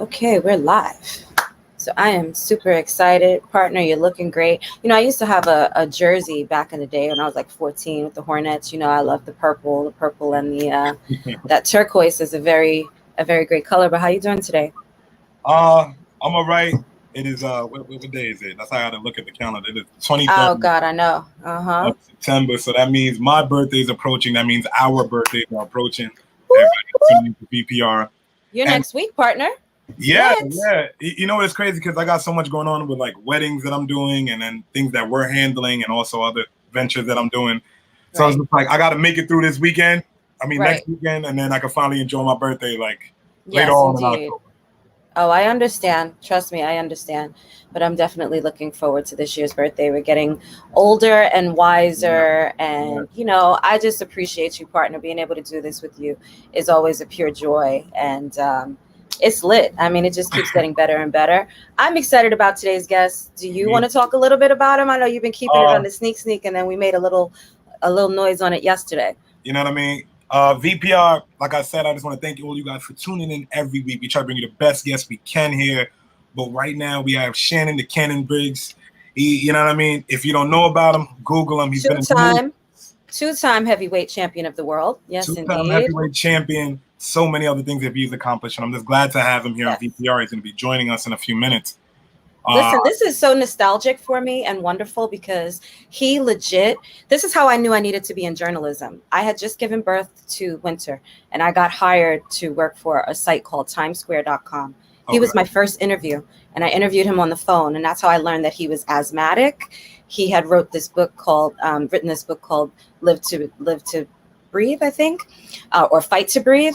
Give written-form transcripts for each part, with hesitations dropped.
Okay, we're live. So I am super excited. Partner, you're looking great. You know, I used to have a jersey back in the day when I was like 14 with the Hornets. You know, I love the purple and the that turquoise is a very great color. But how you doing today? I'm all right. It is what day is it? That's how I gotta look at the calendar. It is 23rd Oh God, I know. of September. So that means my birthday is approaching. That means our birthdays are approaching. Woo-hoo! Everybody to VPR. You're next week, partner. Yeah. You know, it's crazy because I got so much going on with like weddings that I'm doing and then things that we're handling and also other ventures that I'm doing. So I was just like, I got to make it through this weekend. Next weekend, and then I can finally enjoy my birthday like later on in October. Oh, I understand. Trust me, I understand. But I'm definitely looking forward to this year's birthday. We're getting older and wiser. And, you know, I just appreciate you, partner. Being able to do this with you is always a pure joy. And it's lit. I mean, it just keeps getting better and better. I'm excited about today's guest. Do you want to talk a little bit about him? I know you've been keeping it on the sneak, and then we made a little noise on it yesterday. You know what I mean? VPR, like I said, I just want to thank all you guys for tuning in every week. We try to bring you the best guests we can here. But right now we have Shannon, the Cannon Briggs. You know what I mean? If you don't know about him, Google him. He's two-time heavyweight champion of the world. Yes, two-time heavyweight champion. So many other things that he's accomplished. And I'm just glad to have him here on VPR. He's going to be joining us in a few minutes. Listen, this is so nostalgic for me and wonderful because this is how I knew I needed to be in journalism. I had just given birth to Winter and I got hired to work for a site called timesquare.com. He was my first interview and I interviewed him on the phone. And that's how I learned that he was asthmatic. He had written this book called Live to Breathe, I think, or Fight to Breathe.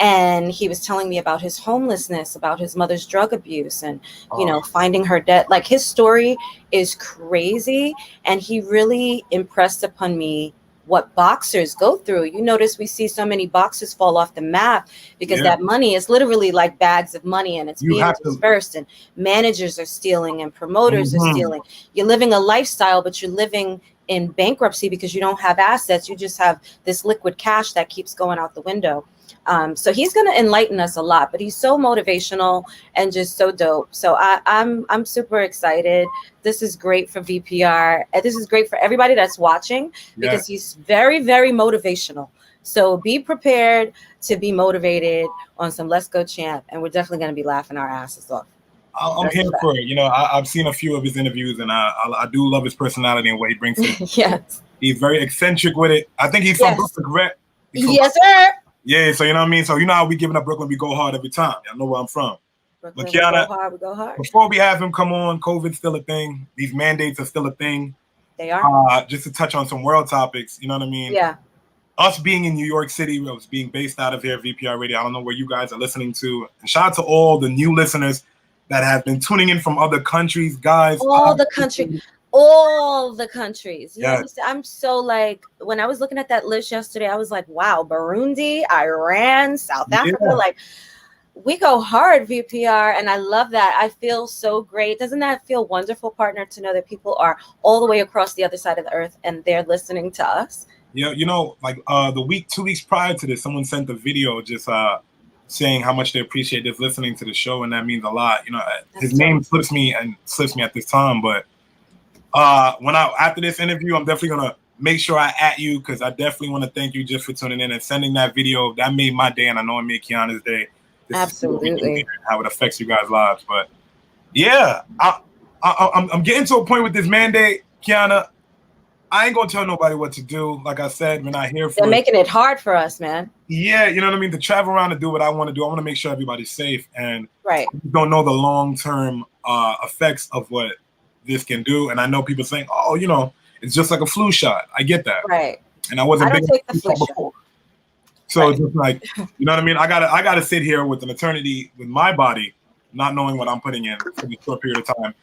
And he was telling me about his homelessness, about his mother's drug abuse and, you know, finding her dead. Like his story is crazy. And he really impressed upon me what boxers go through. You notice we see so many boxers fall off the map because that money is literally like bags of money and it's being dispersed and managers are stealing and promoters are stealing. You're living a lifestyle, but you're living in bankruptcy because you don't have assets. You just have this liquid cash that keeps going out the window. So he's going to enlighten us a lot, but he's so motivational and just so dope. So I'm super excited. This is great for VPR. And this is great for everybody that's watching because he's very, very motivational. So be prepared to be motivated on some Let's Go Champ. And we're definitely going to be laughing our asses off. I'm here for it. You know, I've seen a few of his interviews and I do love his personality and what he brings to it. Yes. He's very eccentric with it. I think he's from Brooklyn, correct? Yes, sir. Yeah, so you know what I mean? So you know how we giving up Brooklyn, we go hard every time. Y'all know where I'm from. Brooklyn, but Qiana, we go hard. Before we have him come on, COVID's still a thing. These mandates are still a thing. They are. Just to touch on some world topics, you know what I mean? Yeah. Us being in New York City, us being based out of here, VPR Radio, I don't know where you guys are listening to. And shout out to all the new listeners that have been tuning in from other countries, guys. All the countries. Yes. I'm so like, when I was looking at that list yesterday, I was like, wow, Burundi, Iran, South Africa, like we go hard, VPR. And I love that. I feel so great. Doesn't that feel wonderful, partner, to know that people are all the way across the other side of the earth and they're listening to us? Yeah, you know, like 2 weeks prior to this, someone sent a video just saying how much they appreciate this listening to the show. And that means a lot. You know, his name slips me at this time, but after this interview, I'm definitely gonna make sure I at you because I definitely want to thank you just for tuning in and sending that video. That made my day, and I know it made Qiana's day. Absolutely, how it affects you guys' lives. But yeah, I'm getting to a point with this mandate, Qiana. I ain't gonna tell nobody what to do. Like I said, we're not here for. They're making it hard for us, man. Yeah, you know what I mean. To travel around and do what I want to do, I want to make sure everybody's safe, and we don't know the long-term effects of what this can do. And I know people saying, oh, you know, it's just like a flu shot. I get that. Right. And I wasn't big take the flu shot before. So it's just like, you know what I mean? I gotta sit here with an eternity with my body, not knowing what I'm putting in for a short period of time.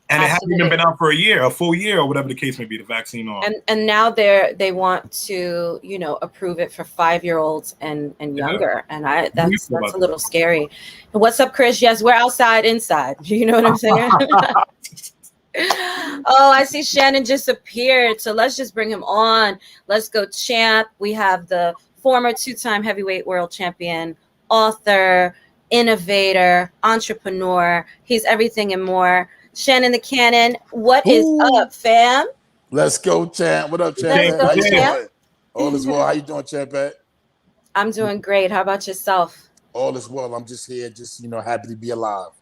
And it hasn't even been out for a full year, or whatever the case may be, the vaccine on. And now they want to, you know, approve it for 5-year-olds and younger. And that's a little scary. What's up, Chris? Yes, we're outside, inside. You know what I'm saying? Oh, I see Shannon just appeared. So let's just bring him on. Let's go, champ. We have the former 2-time heavyweight world champion, author, innovator, entrepreneur. He's everything and more. Shannon the Cannon, what is Ooh. up, fam? Let's go, champ. What up, Let's champ? go, How you champ. doing? All is well. How you doing, champ? I'm doing great. How about yourself? All is well. I'm just here, happy to be alive.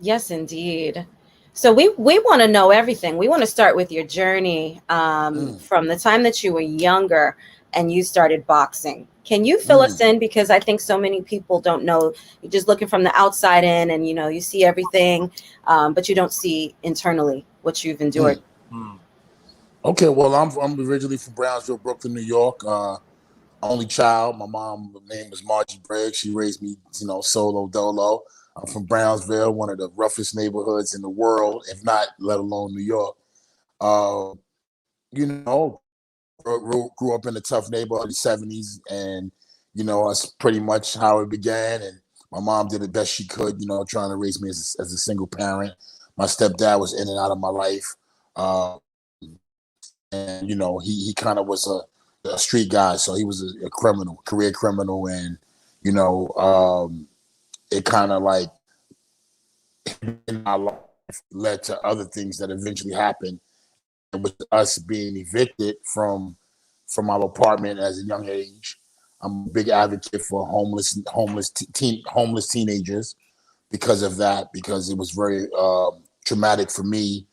Yes, indeed. So we want to know everything. We want to start with your journey from the time that you were younger and you started boxing. Can you fill us in? Because I think so many people don't know. You're just looking from the outside in, and you see everything, but you don't see internally what you've endured. Okay, well, I'm originally from Brownsville, Brooklyn, New York. Only child. My mom, her name was Margie Briggs. She raised me, solo dolo. I'm from Brownsville, one of the roughest neighborhoods in the world, if not, let alone New York. You know, grew up in a tough neighborhood in the 70s, and that's pretty much how it began. And my mom did the best she could, trying to raise me as a single parent. My stepdad was in and out of my life, and he kind of was a street guy, so he was a criminal, career criminal, and it kind of like in our life led to other things that eventually happened, and with us being evicted from our apartment as a young age. I'm a big advocate for homeless teenagers because of that, because it was very traumatic for me,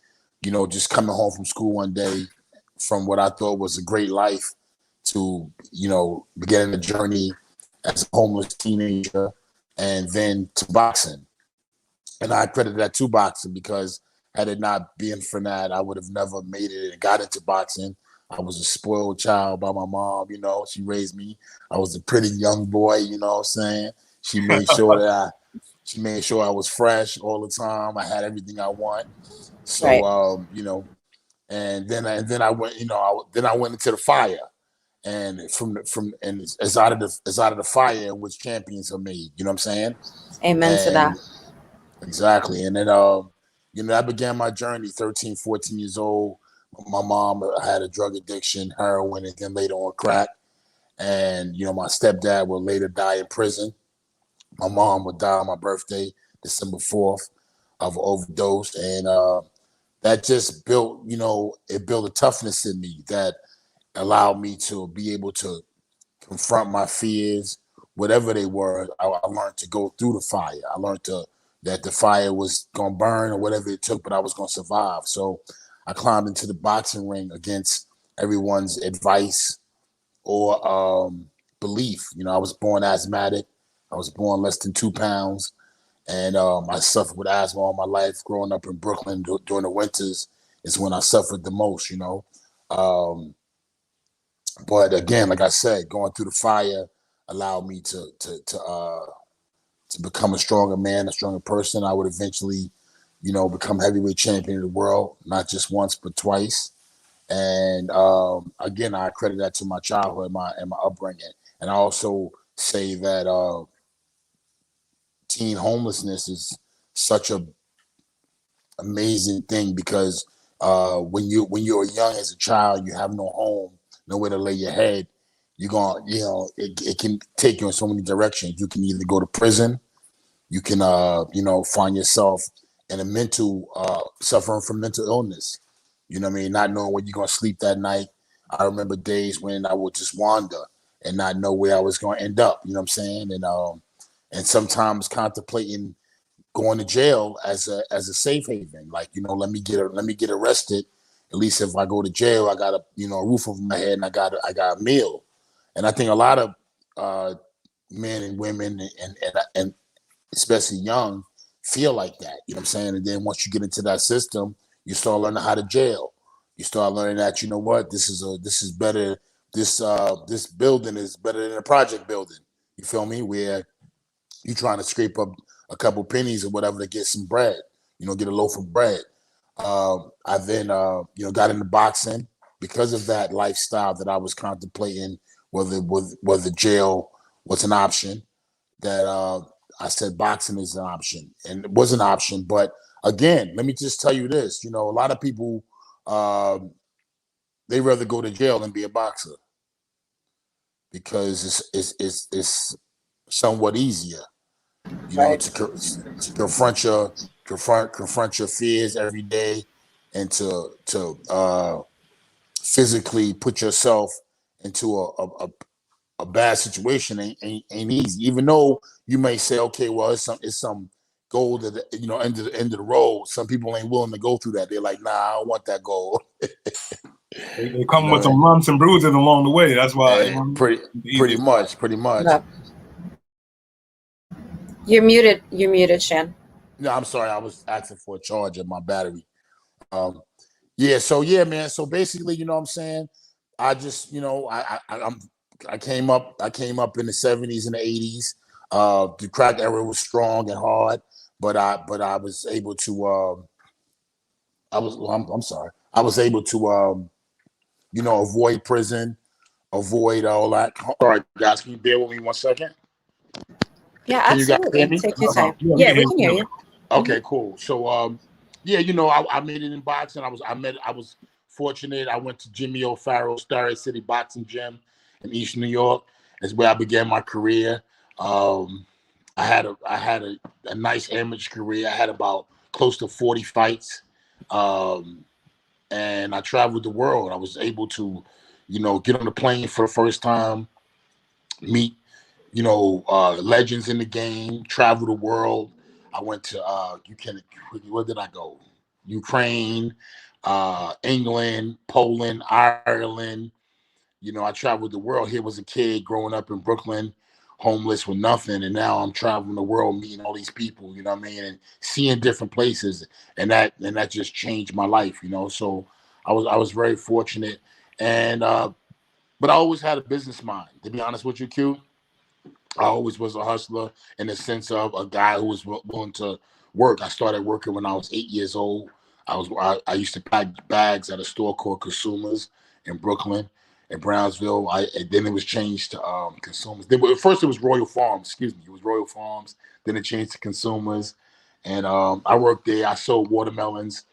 just coming home from school one day from what I thought was a great life to, beginning a journey as a homeless teenager and then to boxing. And I credit that to boxing because had it not been for that, I would have never made it and got into boxing. I was a spoiled child by my mom, she raised me. I was a pretty young boy, what I'm saying? She made sure I was fresh all the time. I had everything I want. So, Right. and then I went, then I went into the fire. And as out of the fire was champions are made, you know what I'm saying? Amen to that. And exactly. And then I began my journey 13, 14 years old. My mom had a drug addiction, heroin, and then later on crack. And, my stepdad would later die in prison. My mom would die on my birthday, December 4th, of an overdose. And that just built, it built a toughness in me that allowed me to be able to confront my fears, whatever they were. I learned to go through the fire. I learned that the fire was going to burn or whatever it took, but I was going to survive. So I climbed into the boxing ring against everyone's advice or belief. I was born asthmatic. I was born less than 2 pounds. And I suffered with asthma all my life. Growing up in Brooklyn during the winters is when I suffered the most, But again, like I said, going through the fire allowed me to become a stronger man, a stronger person. I would eventually, become heavyweight champion of the world, not just once but twice. And again, I credit that to my childhood and my upbringing. And I also say that teen homelessness is such a amazing thing because when you're young as a child, you have no home, nowhere to lay your head. You're going, it can take you in so many directions. You can either go to prison, you can find yourself in a suffering from mental illness. You know what I mean? Not knowing where you're gonna sleep that night. I remember days when I would just wander and not know where I was gonna end up. You know what I'm saying? And sometimes contemplating going to jail as a safe haven. Like, let me get arrested. At least if I go to jail, I got a roof over my head and I got a meal. And I think a lot of men and women and especially young feel like that. You know what I'm saying? And then once you get into that system, you start learning how to jail. You start learning that, this is better. This building is better than a project building. You feel me? Where you trying to scrape up a couple pennies or whatever to get some bread, get a loaf of bread. I then, got into boxing because of that lifestyle that I was contemplating whether jail was an option. That I said boxing is an option, and it was an option. But again, let me just tell you this: a lot of people they rather go to jail than be a boxer because it's somewhat easier. You know, to confront your fears every day, and to physically put yourself into a bad situation ain't easy. Even though you may say, okay, well, it's some goal that end of the road. Some people ain't willing to go through that. They're like, nah, I don't want that goal. They come with some lumps and bruises along the way. That's why. Pretty much. No. You're muted, Shan. No, I'm sorry. I was asking for a charge of my battery. So man. So basically, you know what I'm saying? I just, I came up in the 70s and the 80s. The crack era was strong and hard, but I was able to I was able to avoid prison, avoid all that. Sorry, guys, can you bear with me 1 second? Yeah, absolutely. Take your time. Yeah, we can hear you. Okay, cool. So I made it in boxing. I was fortunate. I went to Jimmy O'Farrell's Starry City Boxing Gym in East New York. That's where I began my career. I had a nice amateur career. I had about close to 40 fights. And I traveled the world. I was able to, get on the plane for the first time, meet, legends in the game, travel the world. I went to where did I go? Ukraine, England, Poland, Ireland. I traveled the world. Here was a kid growing up in Brooklyn, homeless with nothing, and now I'm traveling the world, meeting all these people, you know what I mean, and seeing different places, and that just changed my life, So I was very fortunate, and but I always had a business mind. To be honest with you, Q, I always was a hustler in the sense of a guy who was willing to work. I started working when I was 8 years old. I used to pack bags at a store called Consumers in Brooklyn. In Brownsville, then it was changed to Consumers. First, it was Royal Farms. Excuse me, it was Royal Farms. Then it changed to Consumers, and I worked there. I sold watermelons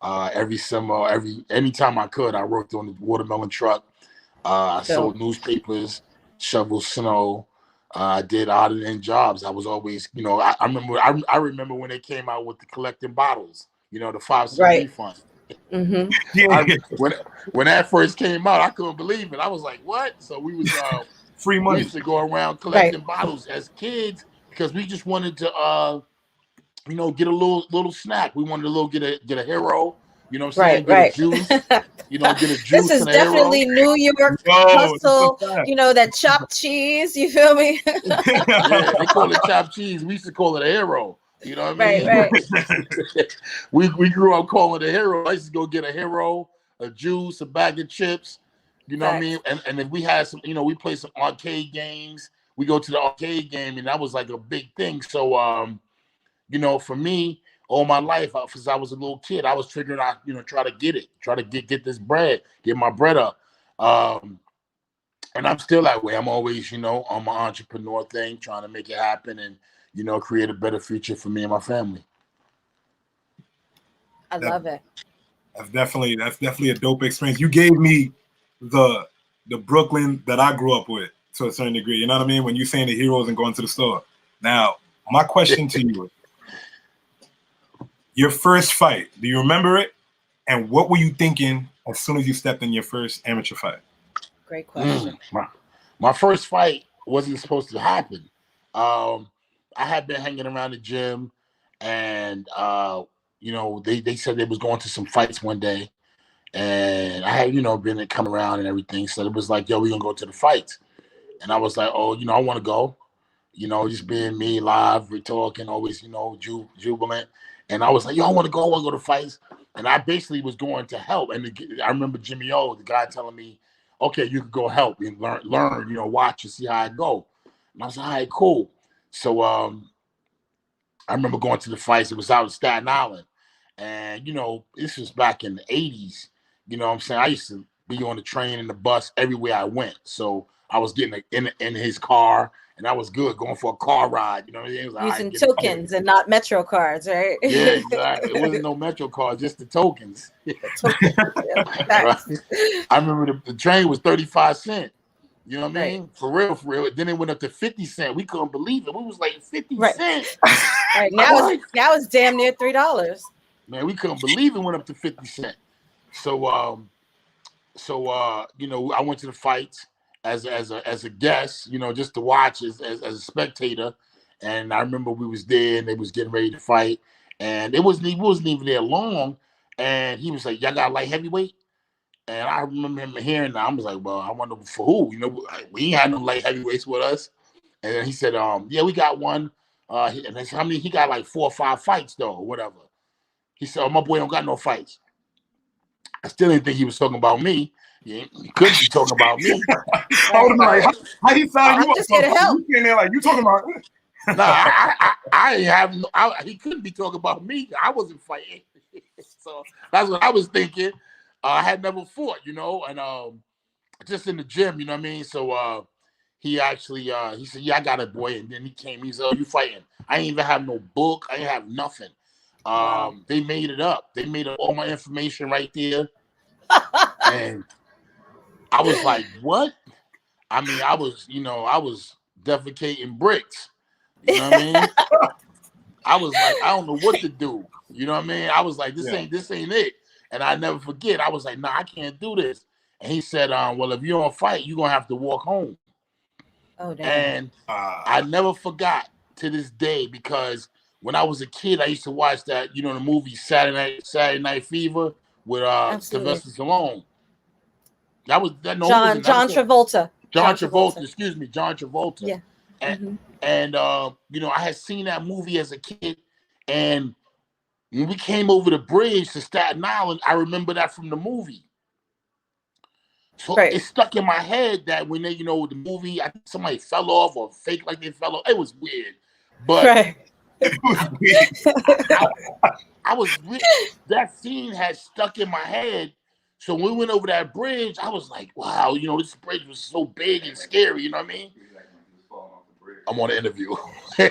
every summer. Anytime I could, I worked on the watermelon truck. I sold newspapers, shoveled snow. I did odd and end jobs. I was always, I remember when they came out with the collecting bottles. The 5-cent refund. Mm-hmm. When that first came out, I couldn't believe it. I was like, "What?" So we was free money. We used to go around collecting bottles as kids because we just wanted to, get a little snack. We wanted to get a hero. You know what I'm saying? Get a juice. Get a juice. This is definitely New York hustle. That chopped cheese. You feel me? Yeah, they call it chopped cheese. We used to call it a hero. You know what I mean? Right. we grew up calling it a hero. I used to go get a hero, a juice, a bag of chips. You know what I mean? And then we had some, we played some arcade games. We go to the arcade game, and that was like a big thing. So, for me, all my life, since I was a little kid, I was figuring out, try to get this bread, get my bread up. And I'm still that way. I'm always, on my entrepreneur thing, trying to make it happen and, create a better future for me and my family. I love it. That's definitely a dope experience. You gave me the Brooklyn that I grew up with to a certain degree. You know what I mean? When you saying the heroes and going to the store. Now, my question to you is, your first fight, do you remember it? And what were you thinking as soon as you stepped in your first amateur fight? Great question. My first fight wasn't supposed to happen. I had been hanging around the gym, and they said they was going to some fights one day, and I had been coming around and everything. So it was like, yo, we gonna go to the fights, and I was like, oh, I want to go. Just being me, live, we're talking, always, jubilant. And I was like, yo, I want to go to fights. And I basically was going to help. And I remember Jimmy O, the guy, telling me, okay, you can go help and learn, watch and see how I go. And I was like, all right, cool. So I remember going to the fights. It was out in Staten Island. And, this was back in the 80s. You know what I'm saying? I used to be on the train and the bus everywhere I went. So I was getting in his car, and that was good, going for a car ride. You know what I mean? It was using tokens and not Metro cards, right? Yeah, exactly. It wasn't no Metro cards, just the tokens. Right? I remember the train was 35 cents. You know what I mean? For real, for real. Then it went up to 50 cents. We couldn't believe it. We was like 50 cents. Right. Now it's damn near $3. Man, we couldn't believe it went up to 50 cents. So you know, I went to the fights as a guest, you know, just to watch as a spectator. And I remember we was there and they was getting ready to fight. And he wasn't even there long. And he was like, y'all got light heavyweight? And I remember him hearing that. I was like, well, I wonder for who? You know, we ain't had no light heavyweights with us. And then he said, yeah, we got one. And I said, how many? He got like 4 or 5 fights though, or whatever. He said, oh, my boy don't got no fights. I still didn't think he was talking about me. He couldn't be talking about me. I was like, how he sound? I'm just here to help. You in there like, you talking about? I ain't have no. He couldn't be talking about me. I wasn't fighting. So that's what I was thinking. I had never fought, you know, and just in the gym, you know what I mean? So he actually he said, yeah, I got it, boy. And then he came, he said, oh, you fighting? I ain't even have no book. I ain't have nothing. They made it up. They made up all my information right there. And I was like, what? I mean, I was defecating bricks. You know what I mean? I was like, I don't know what to do. You know what I mean? I was like, this ain't it. And I never forget. I was like, nah, I can't do this. And he said, well, if you don't fight, you're going to have to walk home. Oh, damn. And I never forgot to this day, because when I was a kid, I used to watch that, you know, the movie Saturday Night Fever with Sylvester Stallone. That was that. No, John Travolta. John Travolta. Excuse me, John Travolta. Yeah. And you know, I had seen that movie as a kid, and when we came over the bridge to Staten Island, I remember that from the movie. So it stuck in my head that when they, you know, the movie, I think somebody fell off or fake like they fell off. It was weird, but it was weird. I was that scene had stuck in my head. So when we went over that bridge, I was like, wow, you know, this bridge was so big and scary. You know what I mean? I'm on an interview.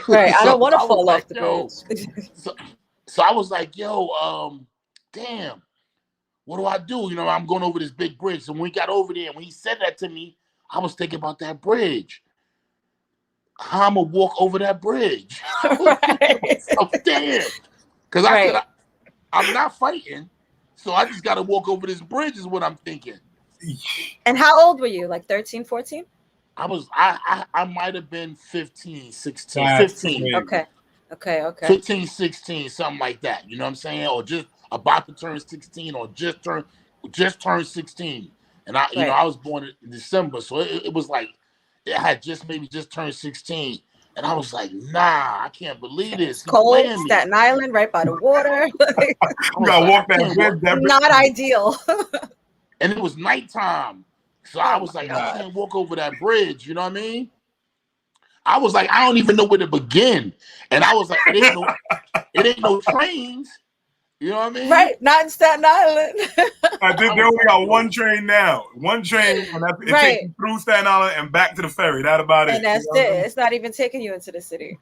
Right. I don't want to fall off the bridge. So I was like, yo, damn, what do I do? You know, I'm going over this big bridge. So when we got over there, and when he said that to me, I was thinking about that bridge. How I'm going to walk over that bridge. Right. So, damn. Because I said, I'm not fighting. So I just got to walk over this bridge is what I'm thinking. And how old were you? Like 13, 14? I might have been 15, 16, That's 15. Okay. 15, 16, something like that. You know what I'm saying? Or just about to turn 16 or just turned 16. And I, you know, I was born in December. So it was like, it had just turned 16. And I was like, nah, I can't believe this. It's cold, Staten Island, right by the water. You gotta walk that bridge. Not ideal. And it was nighttime. So I was like, I can't walk over that bridge. You know what I mean? I was like, I don't even know where to begin. And I was like, it ain't no trains. You know what I mean? Right. Not in Staten Island. They only got one train now. One train. And it takes you through Staten Island and back to the ferry. That's about it. And that's it. It's not even taking you into the city.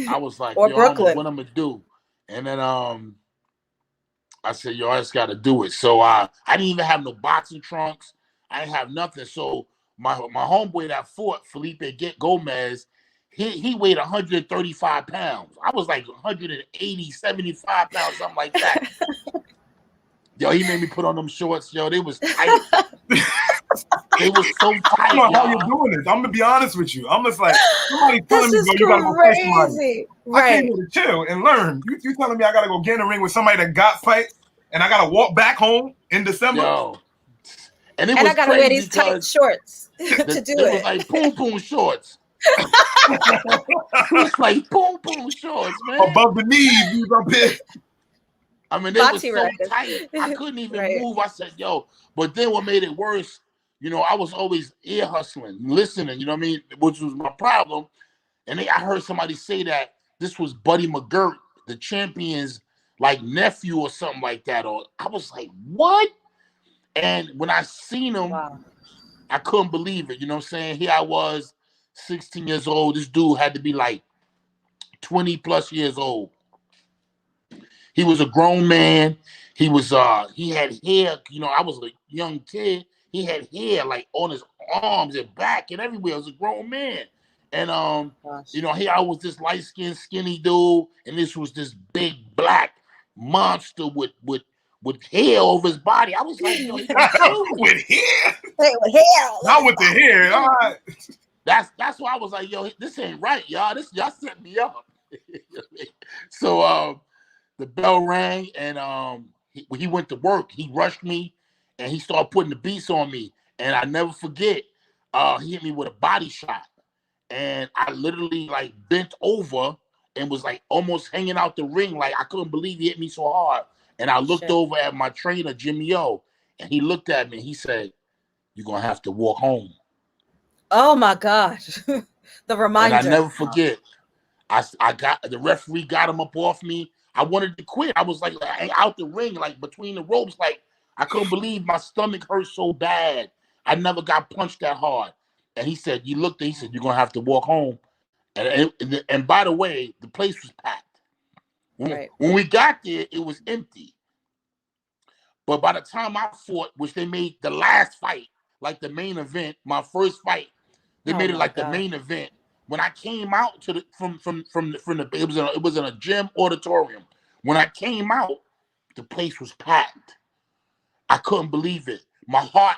I was like, or Brooklyn. What I'm going to do? And then I said, yo, I just got to do it. So I didn't even have no boxing trunks. I didn't have nothing. So my homeboy that fought, Felipe Gomez, he weighed 135 pounds. I was like 180, 75 pounds, something like that. Yo, he made me put on them shorts. Yo, they was tight. They was so tight. I don't know how you're doing this. I'm going to be honest with you. I'm just like, somebody telling me, you got to go fight somebody. I came here to chill and learn. You telling me I got to go get in the ring with somebody that got fight and I got to walk back home in December? Yo. And I got to wear these tight shorts to do it. It was like poom shorts. It was like poom shorts, man. Above the knees, dude, up here. I mean, they were so tight. I couldn't even move. I said, yo. But then what made it worse, you know, I was always ear hustling, listening, you know what I mean? Which was my problem. And I heard somebody say that this was Buddy McGirt, the champion's like nephew or something like that. Or I was like, what? And when I seen him, I couldn't believe it. You know what I'm saying? Here I was, 16 years old. This dude had to be like 20 plus years old. He was a grown man. He was he had hair, you know, I was a young kid. He had hair like on his arms and back and everywhere. I was a grown man. And here I was this light-skinned, skinny dude, and this was this big black monster with hair over his body. I was like, yo, he gonna kill me. With hair? Hey, with hair. Not with the hair. All right. That's why I was like, yo, this ain't right, y'all. Y'all set me up. So the bell rang, and he went to work. He rushed me, and he started putting the beats on me. And I never forget, he hit me with a body shot. And I literally like bent over and was like almost hanging out the ring. Like I couldn't believe he hit me so hard. And I looked over at my trainer, Jimmy O, and he looked at me and he said, "You're going to have to walk home." Oh my God. The reminder. And I never forget. I got the referee got him up off me. I wanted to quit. I was like out the ring, like between the ropes. Like I couldn't believe my stomach hurt so bad. I never got punched that hard. And he said, he said, "You're going to have to walk home." And by the way, the place was packed. When we got there, it was empty. But by the time I fought, which they made the last fight, like the main event, my first fight, they made it like the main event. When I came out to from the it was in a gym auditorium. When I came out, the place was packed. I couldn't believe it. My heart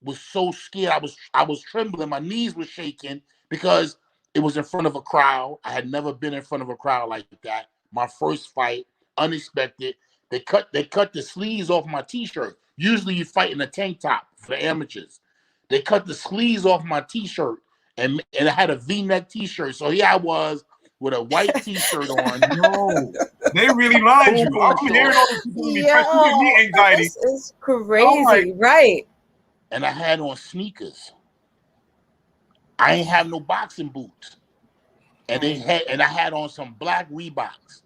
was so scared. I was trembling. My knees were shaking because it was in front of a crowd. I had never been in front of a crowd like that. My first fight, unexpected. They cut the sleeves off my t-shirt. Usually you fight in a tank top for the amateurs. They cut the sleeves off my t-shirt and I had a V-neck t-shirt. So here I was with a white t-shirt on. No, they really lied you. I'm hearing all this people give me anxiety. This is crazy, right? And I had on sneakers. I ain't have no boxing boots. And I had on some black Reeboks.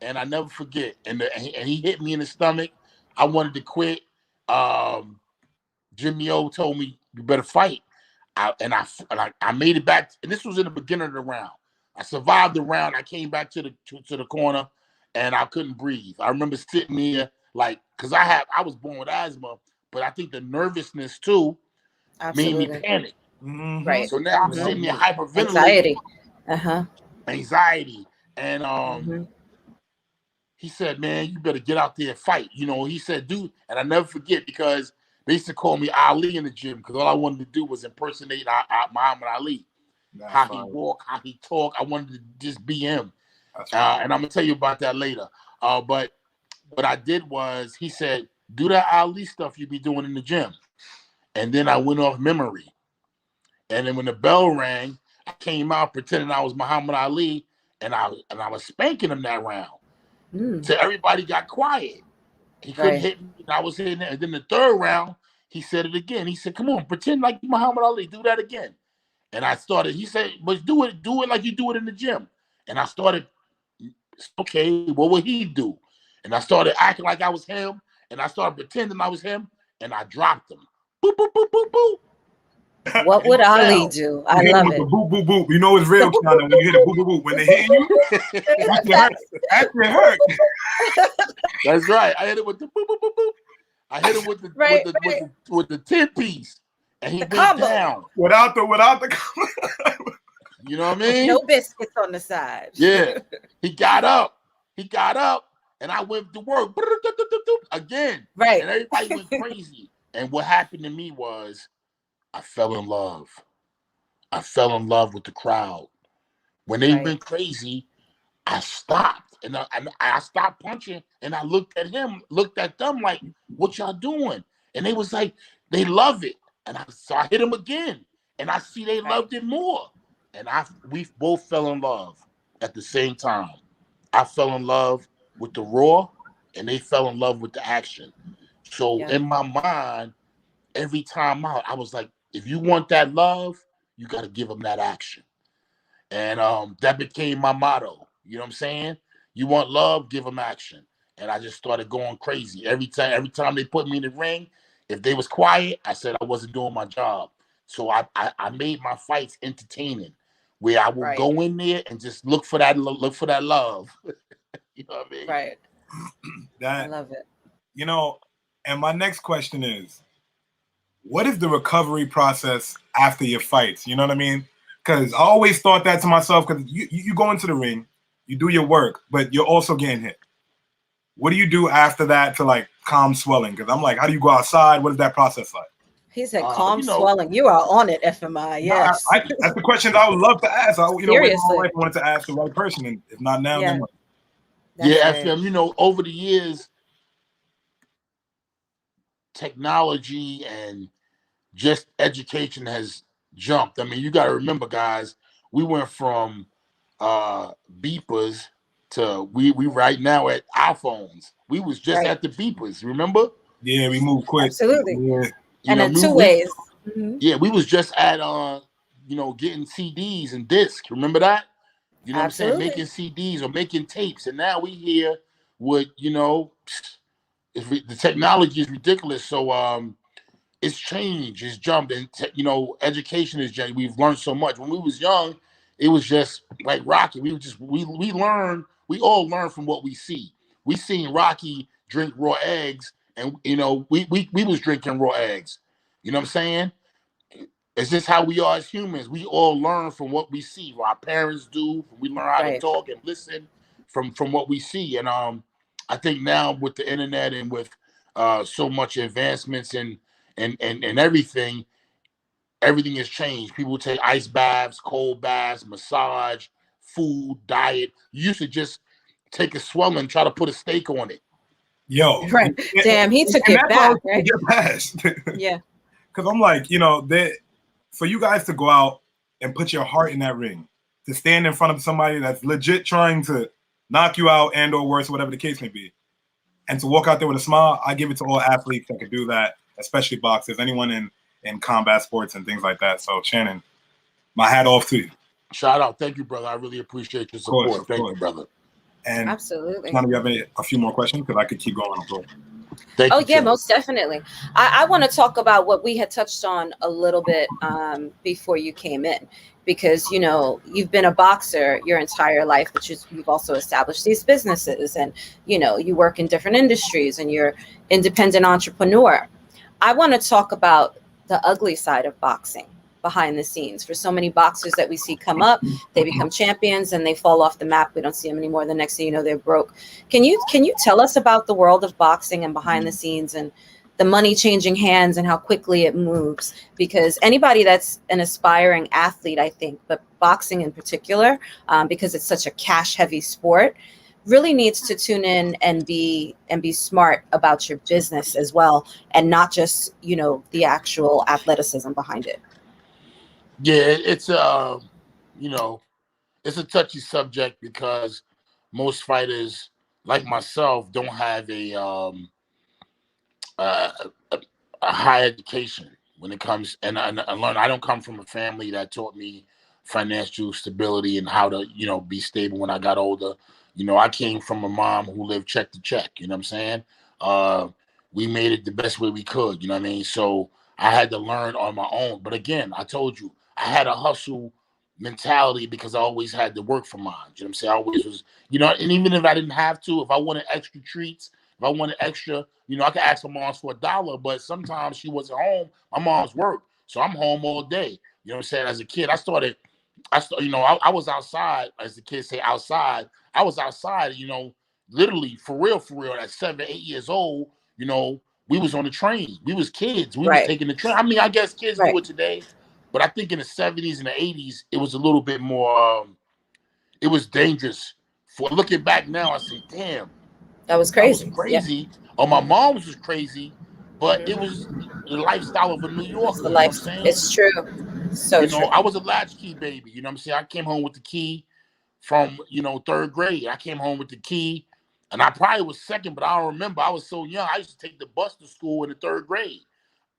And I never forget. And he hit me in the stomach. I wanted to quit. Jimmy O told me, "You better fight." I made it back. And this was in the beginning of the round. I survived the round. I came back to the corner, and I couldn't breathe. I remember sitting there like, because I was born with asthma, but I think the nervousness too made me panic. Mm-hmm. Right. So now I'm sitting there hyperventilating. Anxiety. And he said, "Man, you better get out there and fight." He said, "Dude," and I never forget because they used to call me Ali in the gym because all I wanted to do was impersonate Muhammad Ali. That's how he walk, how he talk. I wanted to just be him. And I'm gonna tell you about that later. But what I did was, he said, "Do that Ali stuff you be doing in the gym." And then I went off memory. And then when the bell rang, I came out pretending I was Muhammad Ali, and I was spanking him that round. So everybody got quiet. He couldn't hit me, and I was hitting it. And then the third round, he said it again. He said, "Come on, pretend like Muhammad Ali. Do that again." And I started. He said, "But do it like you do it in the gym." And I started. Okay, what would he do? And I started acting like I was him, and I started pretending I was him, and I dropped him. Boop boop boop boop boop. What would Ali do? I love it. Boop, boop, boop. You know it's real, Shannon, when you hit a boop, boop, boop. When they hit you, actually hurt. That's right. I hit it with the boop, boop, boop, boop. I hit him with the 10-piece, and he went down without the combo. You know what I mean? No biscuits on the side. Yeah, he got up, and I went to work again. Right, and everybody went crazy. And what happened to me was, I fell in love. I fell in love with the crowd. When they went crazy, I stopped. And I stopped punching, and I looked at them like, "What y'all doing?" And they was like, they love it. And so I hit them again, and I see they loved it more. And we both fell in love at the same time. I fell in love with the raw, and they fell in love with the action. So in my mind, every time out, I was like, if you want that love, you got to give them that action. And that became my motto. You know what I'm saying? You want love, give them action. And I just started going crazy. Every time they put me in the ring, if they was quiet, I said I wasn't doing my job. So I made my fights entertaining, where I would go in there and just look for that love. You know what I mean? Right. I love it. And my next question is, what is the recovery process after your fights? You know what I mean? Because I always thought that to myself, because you go into the ring, you do your work, but you're also getting hit. What do you do after that to like calm swelling? Because I'm like, how do you go outside? What is that process like? He said calm swelling. You are on it, FMI. Yes. No, that's the questions I would love to ask. Seriously. I wanted to ask the right person, and if not now, then what? FM, over the years, technology and just education has jumped. I mean, you got to remember, guys, we went from beepers to we right now at iPhones. We was just at the beepers, remember? Yeah, we moved quick. Absolutely. Yeah. And in two ways. Yeah, we was just at getting CDs and discs. Remember that? You know what I'm saying? Making CDs or making tapes. And now we here with, the technology is ridiculous. So it's changed, it's jumped, and education is changed. We've learned so much. When we was young, it was just like Rocky. We learned. We all learn from what we see. We seen Rocky drink raw eggs, and we was drinking raw eggs. You know what I'm saying? It's just how we are as humans. We all learn from what we see. What our parents do. We learn how to talk and listen from what we see. And I think now with the internet and with so much advancements and everything has changed. People take ice baths, cold baths, massage, food, diet. You used to just take a swelling and try to put a steak on it. Yo, right? Damn, he took it back. Right? Get past. Yeah, because I'm like, for you guys to go out and put your heart in that ring, to stand in front of somebody that's legit trying to knock you out and or worse, whatever the case may be, and to walk out there with a smile, I give it to all athletes that can do that, especially boxers, anyone in combat sports and things like that. So Shannon, my hat off to you. Shout out. Thank you, brother. I really appreciate your support. Of course. Thank you, brother. And absolutely. None of you have a few more questions? Because I could keep going. Most definitely. I want to talk about what we had touched on a little bit before you came in, because you've been a boxer your entire life, but you've also established these businesses, and you work in different industries, and you're independent entrepreneur. I want to talk about the ugly side of boxing behind the scenes. For so many boxers that we see come up, they become champions and they fall off the map. We don't see them anymore. The next thing you know, they're broke. Can you tell us about the world of boxing and behind the scenes and the money changing hands and how quickly it moves? Because anybody that's an aspiring athlete, I think, but boxing in particular, because it's such a cash heavy sport, really needs to tune in and be smart about your business as well, and not just the actual athleticism behind it. Yeah, it's it's a touchy subject because most fighters like myself don't have a high education when it comes and learn. I don't come from a family that taught me financial stability and how to be stable when I got older. I came from a mom who lived check to check. You know what I'm saying? We made it the best way we could. You know what I mean? So I had to learn on my own. But again, I told you, I had a hustle mentality because I always had to work for mine. You know what I'm saying? I always was, and even if I didn't have to, if I wanted extra treats, if I wanted extra, I could ask my mom for $1, but sometimes she wasn't home. My mom's work. So I'm home all day. You know what I'm saying? As a kid, I was outside, as the kids say, outside. I was outside, literally for real, at 7, 8 years old, we was on the train. We was kids. We was taking the train. I mean, I guess kids do it today, but I think in the 70s and the 80s, it was a little bit more, it was dangerous. For looking back now, I say, damn. That was crazy. Yeah. Oh, my mom's was crazy, but it was the lifestyle of a New Yorker. The life. It's true. So true. I was a latchkey baby. You know what I'm saying? I came home with the key from, 3rd grade. I came home with the key, and I probably was second, but I don't remember. I was so young. I used to take the bus to school in the 3rd grade.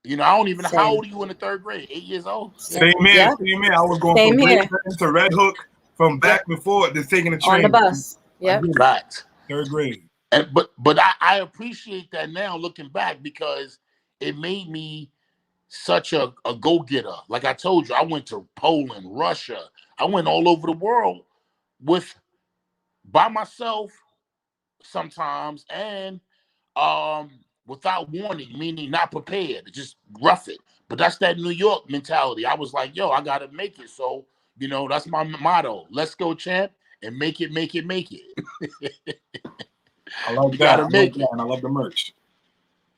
I don't even know. How old are you in the 3rd grade? 8 years old? Same here. I was going from Red to Red Hook from back and forth, just taking the train. On the bus. Yeah. Right. 3rd grade. But I appreciate that now looking back, because it made me such a go-getter. Like I told you, I went to Poland, Russia. I went all over the world by myself sometimes, and without warning, meaning not prepared, just rough it. But that's that New York mentality. I was like, yo, I gotta make it. So, you know, that's my motto. Let's go, champ, and make it. I love that. And I love the merch.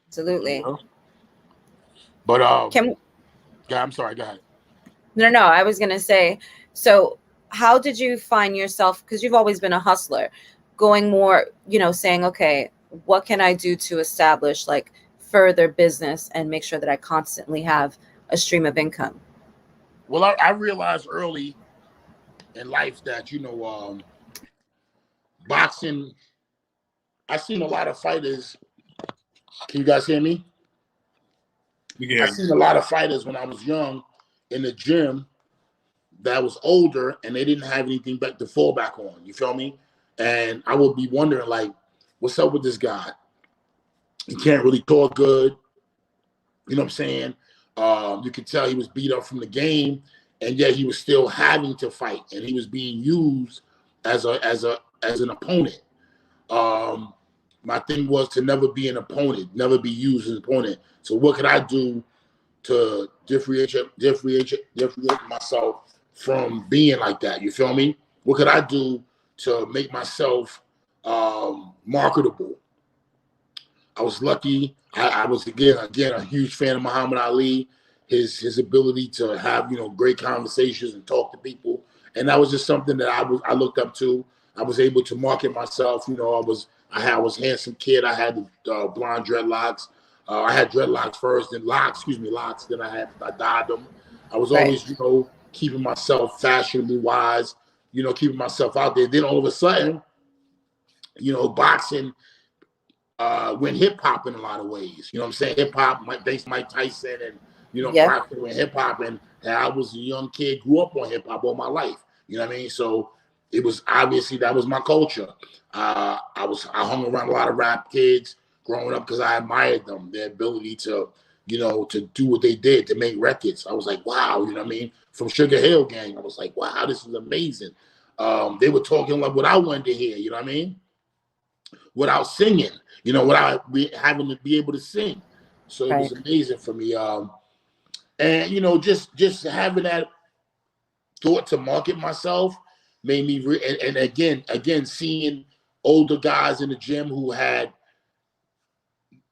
Absolutely. You know? But I'm sorry, go ahead. No, I was gonna say, so how did you find yourself, because you've always been a hustler, going more, you know, saying, okay, what can I do to establish like further business and make sure that I constantly have a stream of income? Well, I realized early in life that, you know, boxing, I've seen a lot of fighters. Can you guys hear me? Yeah. I've seen a lot of fighters when I was young in the gym that was older and they didn't have anything back to fall back on. You feel me? And I would be wondering, like, what's up with this guy? He can't really talk good. You know what I'm saying? You could tell he was beat up from the game, and yet he was still having to fight, and he was being used as an opponent. My thing was to never be an opponent, never be used as an opponent. So what could I do to differentiate myself from being like that? You feel me? What could I do to make myself marketable? I was lucky. I was again a huge fan of Muhammad Ali. His ability to have, you know, great conversations and talk to people, and that was just something that I looked up to. I was able to market myself. You know, I was a handsome kid. I had the blonde dreadlocks. I had dreadlocks first, then locks. Then I dyed them. I was always, you know, keeping myself fashionably wise. You know, keeping myself out there. Then all of a sudden, you know, boxing went hip hop in a lot of ways. You know what I'm saying? Hip hop, thanks to Mike Tyson, and you know, boxing went hip hop, and I was a young kid, grew up on hip hop all my life. You know what I mean? So it was obviously that was my culture. I hung around a lot of rap kids growing up because I admired them, their ability to, you know, to do what they did, to make records. I was like, wow, you know what I mean? From Sugar Hill Gang, I was like, wow, this is amazing. They were talking like what I wanted to hear, you know what I mean? Without singing, you know, without having to be able to sing. So it was amazing for me. And, you know, just having that thought to market myself made me, and again, seeing older guys in the gym who had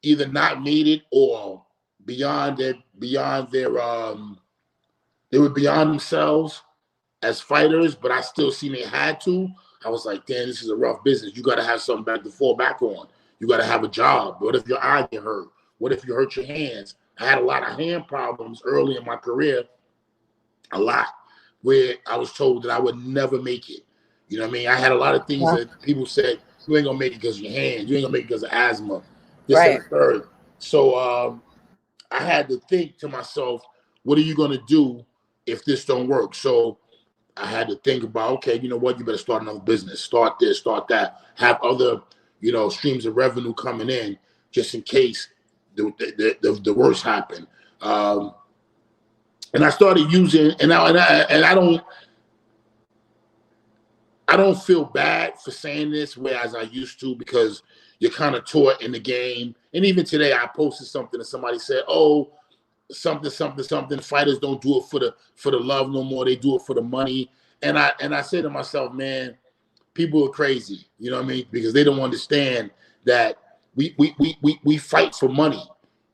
either not made it or they were beyond themselves as fighters, but I still seen they had to. I was like, damn, this is a rough business. You got to have something back to fall back on. You got to have a job. What if your eye get hurt? What if you hurt your hands? I had a lot of hand problems early in my career, a lot, where I was told that I would never make it. You know what I mean? I had a lot of things that people said, you ain't going to make it because of your hands. You ain't going to make it because of asthma. This and the third. So I had to think to myself, what are you going to do if this don't work? So I had to think about, okay, you know what? You better start another business. Start this, start that. Have other, you know, streams of revenue coming in just in case the worst happened. And I started using, and I don't feel bad for saying this, whereas I used to, because you're kind of taught in the game. And even today, I posted something and somebody said, "Oh, something. Fighters don't do it for the love no more. They do it for the money." And I say to myself, man, people are crazy. You know what I mean? Because they don't understand that we fight for money.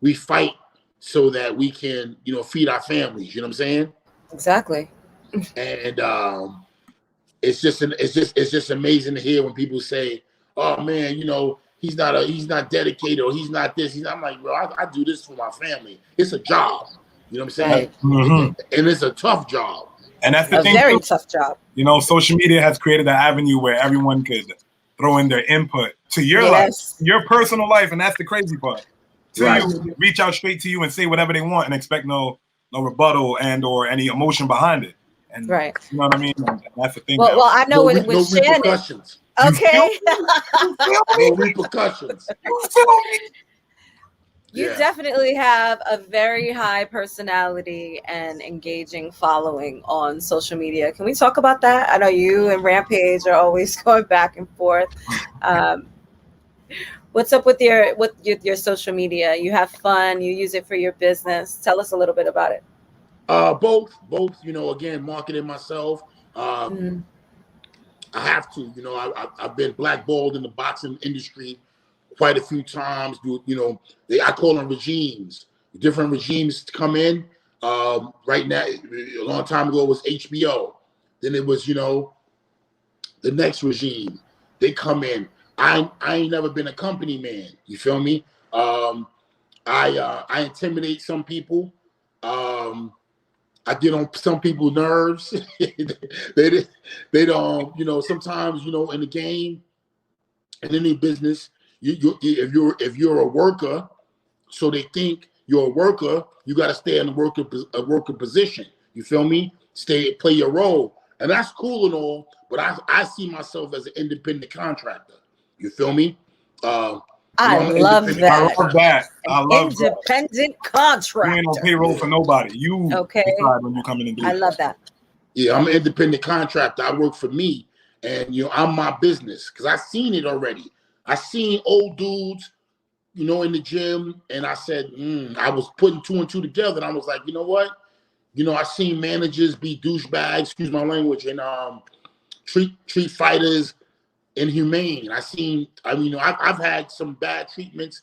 We fight so that we can, you know, feed our families. You know what I'm saying? Exactly. And it's just amazing to hear when people say, "Oh man, you know, he's not dedicated, or he's not this." I'm like, bro, I do this for my family. It's a job. You know what I'm saying? And it's a tough job. And that's the thing. A very tough job. You know, social media has created an avenue where everyone could throw in their input to your life, your personal life, and that's the crazy part. You reach out straight to you and say whatever they want and expect no rebuttal and or any emotion behind it. And you know what I mean? And that's the thing. Well, I know with Shannon. Repercussions. Okay. No repercussions. You definitely have a very high personality and engaging following on social media. Can we talk about that? I know you and Rampage are always going back and forth. What's up with your social media? You have fun, you use it for your business. Tell us a little bit about it. Both, you know, again, marketing myself. I have to, you know, I've been blackballed in the boxing industry quite a few times. You know, I call them regimes. Different regimes come in. Right now, a long time ago, it was HBO. Then it was, you know, the next regime. They come in. I ain't never been a company man. You feel me? I intimidate some people. I get on some people's nerves. they don't, you know, sometimes, you know, in the game, in any business, if you're a worker, so they think you're a worker, you got to stay in a worker position. You feel me? Play your role. And that's cool and all, but I see myself as an independent contractor. You feel me? I love that. I love independent contractor. You ain't on payroll for nobody. You decide when you come in and do I love that. Yeah, I'm an independent contractor. I work for me, and you know, I'm my business because I've seen it already. I seen old dudes, you know, in the gym, and I said, I was putting 2 and 2 together, and I was like, you know what? You know, I seen managers be douchebags, excuse my language, and treat fighters inhumane. I've had some bad treatments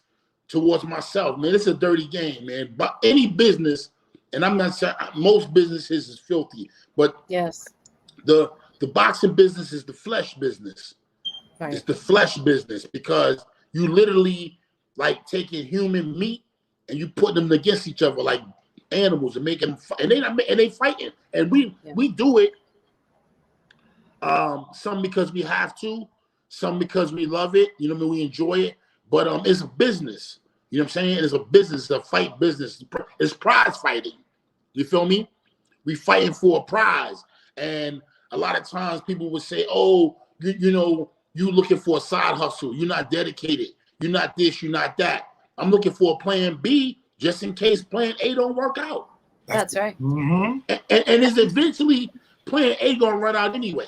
towards myself. Man, it's a dirty game, man. But any business, and I'm not saying most businesses is filthy, but yes, the boxing business is the flesh business. Right. It's the flesh business because you literally like taking human meat and you put them against each other like animals and making them fight, and they fighting, and we do it. Some because we have to, some because we love it. You know what I mean? We enjoy it, but it's a business. You know what I'm saying? It's a business, it's a fight business. It's prize fighting. You feel me? We fighting for a prize, and a lot of times people would say, "Oh, you know, you looking for a side hustle. You're not dedicated. You're not this. You're not that." I'm looking for a plan B just in case plan A don't work out. That's right. Mm-hmm. And it's eventually plan A gonna run out anyway.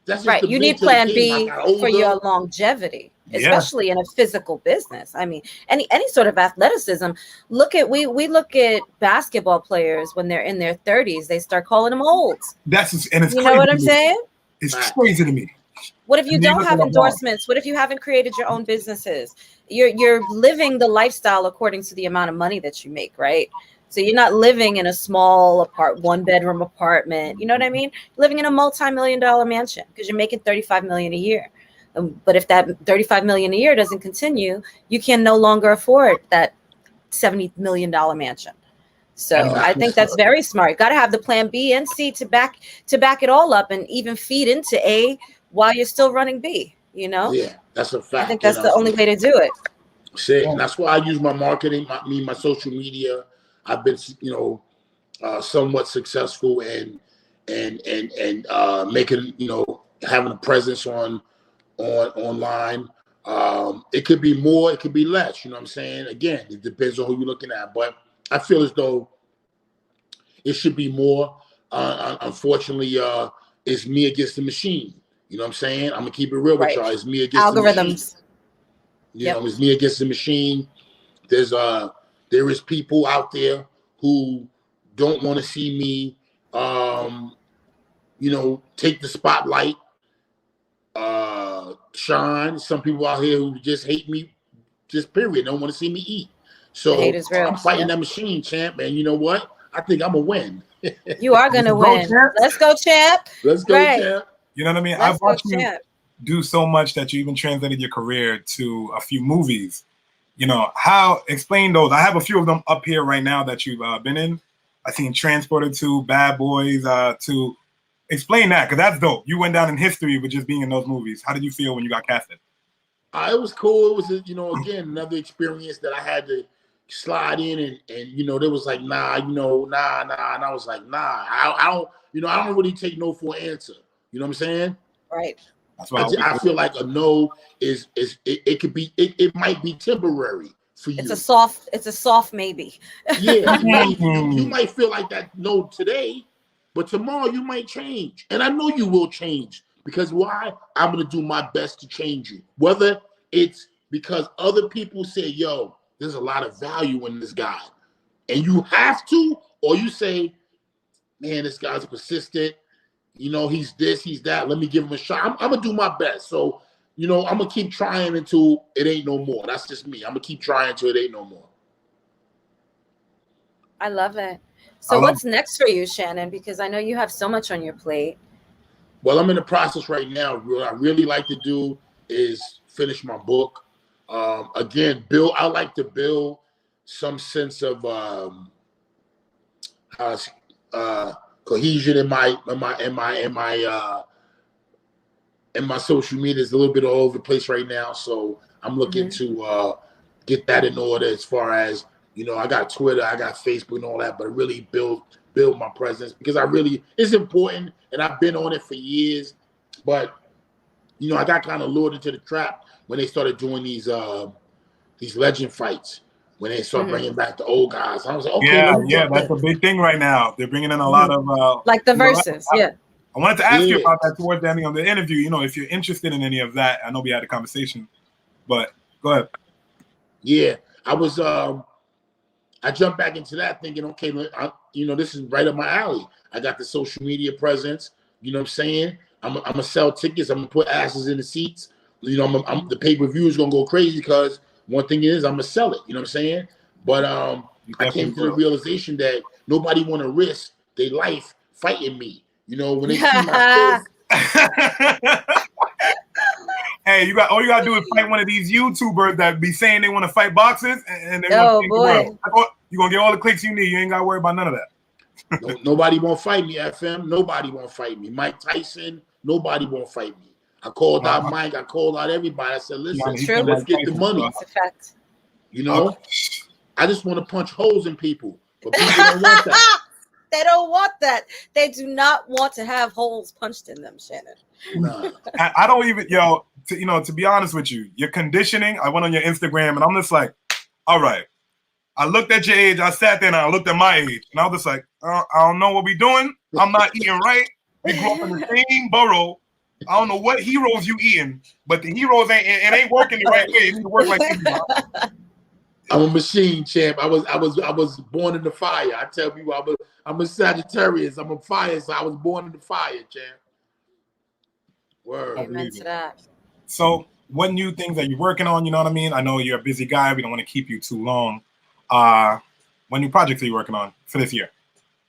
That's just right. You need plan B for your longevity, especially in a physical business. I mean, any sort of athleticism. We look at basketball players when they're in their 30s, they start calling them old. It's you crazy know what I'm saying? It's crazy to me. What if you don't have endorsements? What if you haven't created your own businesses? You're living the lifestyle according to the amount of money that you make, right? So you're not living in a small one-bedroom apartment. You know what I mean? Living in a multi-million-dollar mansion because you're making $35 million a year. But if that $35 million a year doesn't continue, you can no longer afford that $70 million mansion. So I think that's very smart. Got to have the plan B and C to back it all up and even feed into A while you're still running B. You know? Yeah, that's a fact. I think that's the only way to do it. Shit, and that's why I use my marketing, my social media. I've been, you know, somewhat successful and making, you know, having a presence online. It could be more, it could be less. You know what I'm saying? Again, it depends on who you're looking at. But I feel as though it should be more. Unfortunately, it's me against the machine. You know what I'm saying? I'm gonna keep it real with y'all. It's me against the machine. You know, it's me against the machine. There is people out there who don't want to see me, you know, take the spotlight, shine. Some people out here who just hate me, just period. Don't want to see me eat. So I'm fighting that machine, champ. And you know what? I think I'm gonna win. You are gonna win. Let's go, champ. Let's go, champ. You know what I mean? I've watched you do so much that you even translated your career to a few movies. You know, explain those. I have a few of them up here right now that you've been in. I've seen Transported to Bad Boys to explain that, because that's dope. You went down in history with just being in those movies. How did you feel when you got casted? It was cool. It was, you know, again, another experience that I had to slide in and you know, there was like, nah. And I was like, nah, I don't really take no for an answer. You know what I'm saying? Right. That's why I feel like a no is it could be, it might be temporary for you. It's a soft maybe. Yeah, you might feel like that no today, but tomorrow you might change. And I know you will change, because why? I'm gonna do my best to change you. Whether it's because other people say, yo, there's a lot of value in this guy. And you have to, or you say, man, this guy's persistent. You know, he's this, he's that. Let me give him a shot. I'm going to do my best. So, you know, I'm going to keep trying until it ain't no more. That's just me. I'm going to keep trying until it ain't no more. I love it. So what's next for you, Shannon? Because I know you have so much on your plate. Well, I'm in the process right now. What I really like to do is finish my book. Again, I like to build some sense of cohesion in my social media. Is a little bit all over the place right now, so I'm looking to get that in order. As far as, you know, I got Twitter, I got Facebook, and all that, but really build my presence, because it's important, and I've been on it for years. But you know, I got kind of lured into the trap when they started doing these legend fights. When they start bringing back the old guys, I was like, okay, yeah, that's a big thing right now. They're bringing in a lot of like the verses. I wanted to ask you about that towards the ending of the interview. You know, if you're interested in any of that. I know we had a conversation, but go ahead. Yeah, I was. I jumped back into that thinking, okay, you know, this is right up my alley. I got the social media presence. You know what I'm saying? I'm gonna sell tickets. I'm gonna put asses in the seats. You know, the pay-per-view is gonna go crazy, because one thing is I'm gonna sell it. You know what I'm saying? But I came to the realization that nobody want to risk their life fighting me. You know, when they see my face. Hey, all you gotta do is fight one of these YouTubers that be saying they want to fight boxers, and they boy, you're gonna get all the clicks you need. You ain't gotta worry about none of that. Nobody won't fight me, FM. Nobody won't fight me. Mike Tyson, nobody won't fight me. I called out Mike. I called out everybody. I said, listen, let's get the money. It's a fact. You know, I just want to punch holes in people, but people don't want that. They don't want that. They do not want to have holes punched in them, Shannon. Nah. I don't even, to be honest with you, your conditioning, I went on your Instagram and I'm just like, all right. I looked at your age. I sat there and I looked at my age. And I was just like, I don't know what we're doing. I'm not eating right. We grew up in the same borough. I don't know what heroes you eating, but the heroes ain't working the right way. It need to work like this. I'm a machine, champ. I was born in the fire. I tell people I'm a Sagittarius. I'm a fire, so I was born in the fire, champ. Word. Amen to that. So, what new things are you working on? You know what I mean? I know you're a busy guy. We don't want to keep you too long. What new projects are you working on for this year?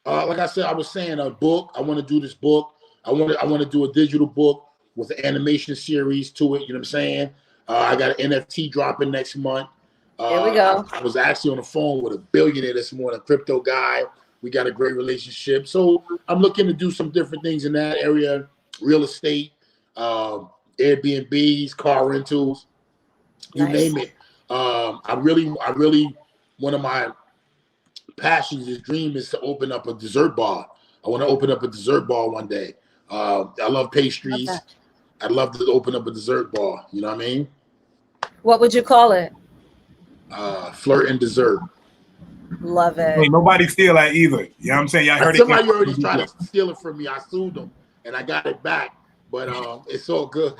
Like I said, I was saying a book. I want to do this book. I want to do a digital book with an animation series to it. You know what I'm saying? I got an NFT dropping next month. Here we go. I was actually on the phone with a billionaire this morning, a crypto guy. We got a great relationship. So I'm looking to do some different things in that area, real estate, Airbnbs, car rentals, you name it. I really, one of my passions, this dream is to open up a dessert bar. I want to open up a dessert bar one day. I love pastries. I'd love to open up a dessert bar. You know what I mean? What would you call it? Flirt and dessert. Love it. Hey, nobody steal that either. You know what I'm saying? Y'all heard somebody already tried to steal it from me. I sued them and I got it back. But it's all good.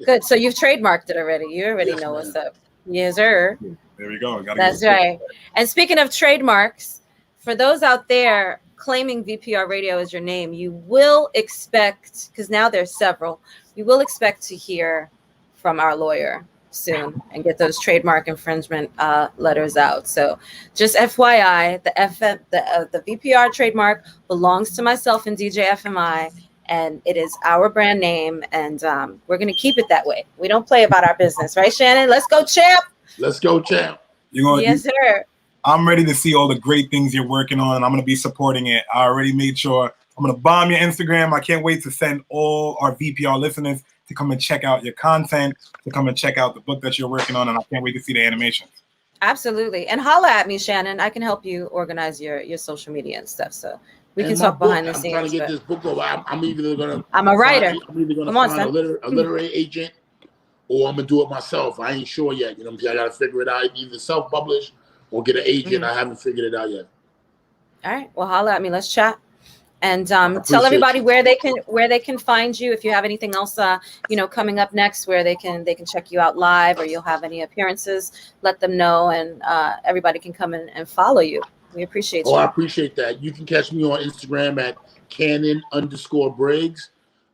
Good. So you've trademarked it already. You already know what's up. Yes, sir. There we go. That's right. And speaking of trademarks, for those out there claiming VPR Radio as your name, you will expect, because now there's several, you will expect to hear from our lawyer soon and get those trademark infringement letters out. So just FYI, the VPR trademark belongs to myself and DJ FMI, and it is our brand name, and we're going to keep it that way. We don't play about our business, right, Shannon? Let's go, champ. Let's go, champ. Yes, sir. I'm ready to see all the great things you're working on, and I'm going to be supporting it. I already made sure I'm going to bomb your Instagram. I can't wait to send all our VPR listeners to come and check out your content, to come and check out the book that you're working on, and I can't wait to see the animations. Absolutely. And holla at me, Shannon. I can help you organize your social media and stuff. So we can talk behind the scenes. I'm trying to get this book over. I'm either going to... I'm a writer. I'm either going to find a literary agent, or I'm going to do it myself. I ain't sure yet. You know what I'm saying? I got to figure it out. Either self-publish or get an agent. I haven't figured it out yet. All right. Well, holla at me. Let's chat. And tell everybody where they can find you. If you have anything else, coming up next, where they can check you out live, or you'll have any appearances, let them know, and everybody can come in and follow you. We appreciate you. Oh, I appreciate that. You can catch me on Instagram at Cannon_Briggs,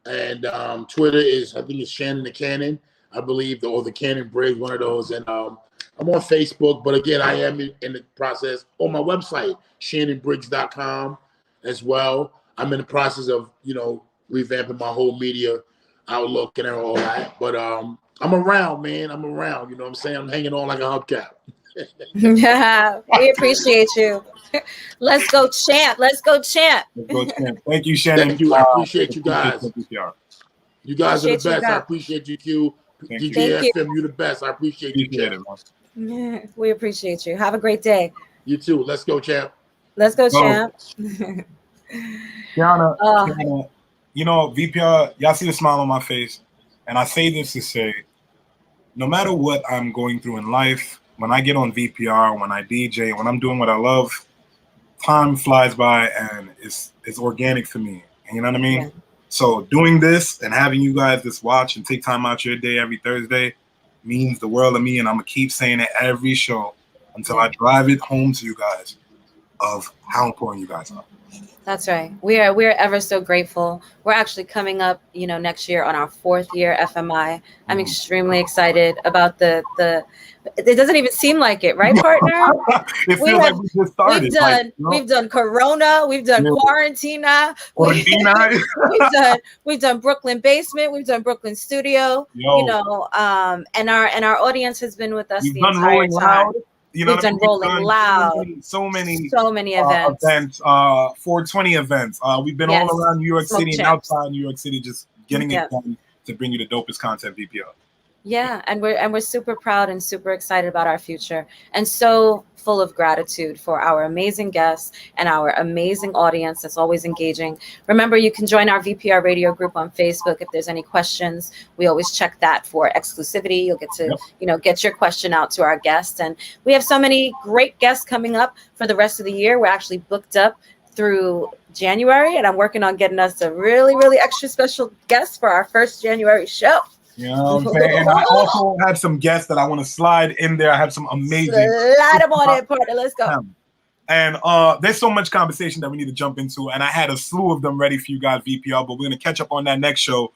and Twitter is, I think it's Shannon the Cannon, I believe, or the Cannon Briggs, one of those. And I'm on Facebook, but again, I am in the process on my website, ShannonBriggs.com as well. I'm in the process of, revamping my whole media outlook and all that. But I'm around, man. I'm around. You know what I'm saying? I'm hanging on like a hubcap. Yeah, we appreciate you. Let's go, champ. Let's go, champ. Let's go, champ. Thank you, Shannon. Thank you. I appreciate you guys. You guys are the best. I appreciate you, Q. DJ FM, you the best. I appreciate you, champ. Yeah, we appreciate you. Have a great day. You too. Let's go, champ. Let's go, champ. Qiana, VPR, y'all see the smile on my face. And I say this to say, no matter what I'm going through in life, when I get on VPR, when I DJ, when I'm doing what I love, time flies by and it's organic for me. You know what I mean? Yeah. So doing this and having you guys just watch and take time out your day every Thursday means the world to me. And I'm going to keep saying it every show until I drive it home to you guys of how important you guys are. That's right. We're ever so grateful. We're actually coming up, next year on our 4th year FMI. I'm extremely excited about the. It doesn't even seem like it, right, partner? It feels like we just started. We've done Corona. We've done Quarantina. We've done Brooklyn Basement. We've done Brooklyn Studio. And our audience has been with us the entire time. We've done Rolling Loud. So many events. 420 events. We've been all around New York City and outside New York City, just getting it done to bring you the dopest content, VPR. Yeah, and we're super proud and super excited about our future, and so full of gratitude for our amazing guests and our amazing audience that's always engaging. Remember, you can join our VPR Radio group on Facebook if there's any questions. We always check that for exclusivity. You'll get to get your question out to our guests, and we have so many great guests coming up for the rest of the year. We're actually booked up through January, and I'm working on getting us a really, really extra special guest for our first January show. You know what I'm saying? I also have some guests that I want to slide in there. I have some amazing. Slide them on it, partner. Let's go. And there's so much conversation that we need to jump into. And I had a slew of them ready for you guys, VPR, but we're going to catch up on that next show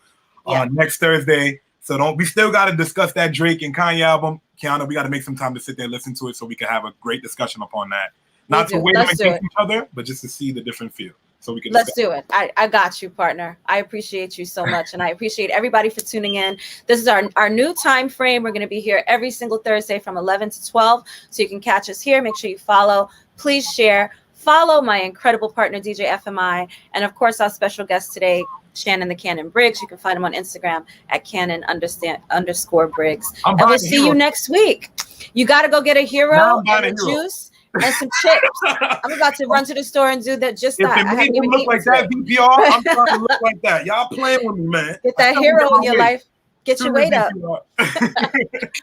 next Thursday. So we still got to discuss that Drake and Kanye album. Qiana, we got to make some time to sit there and listen to it so we can have a great discussion upon that. Not to weigh them against each other, but just to see the different feel. So we can Let's do it. I got you, partner. I appreciate you so much. And I appreciate everybody for tuning in. This is our new time frame. We're going to be here every single Thursday from 11 to 12. So you can catch us here. Make sure you follow. Please share. Follow my incredible partner, DJ FMI. And of course, our special guest today, Shannon the Cannon Briggs. You can find him on Instagram at Cannon_Briggs. And we'll see you next week. You got to go get a hero and a juice. And some chips. I'm about to run to the store and do that. If it made me look like that, VPR, I'm trying to look like that. Y'all playing with me, man. Get that hero in your life. Get your weight up.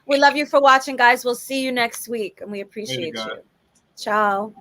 We love you for watching, guys. We'll see you next week, and we appreciate you. Ciao.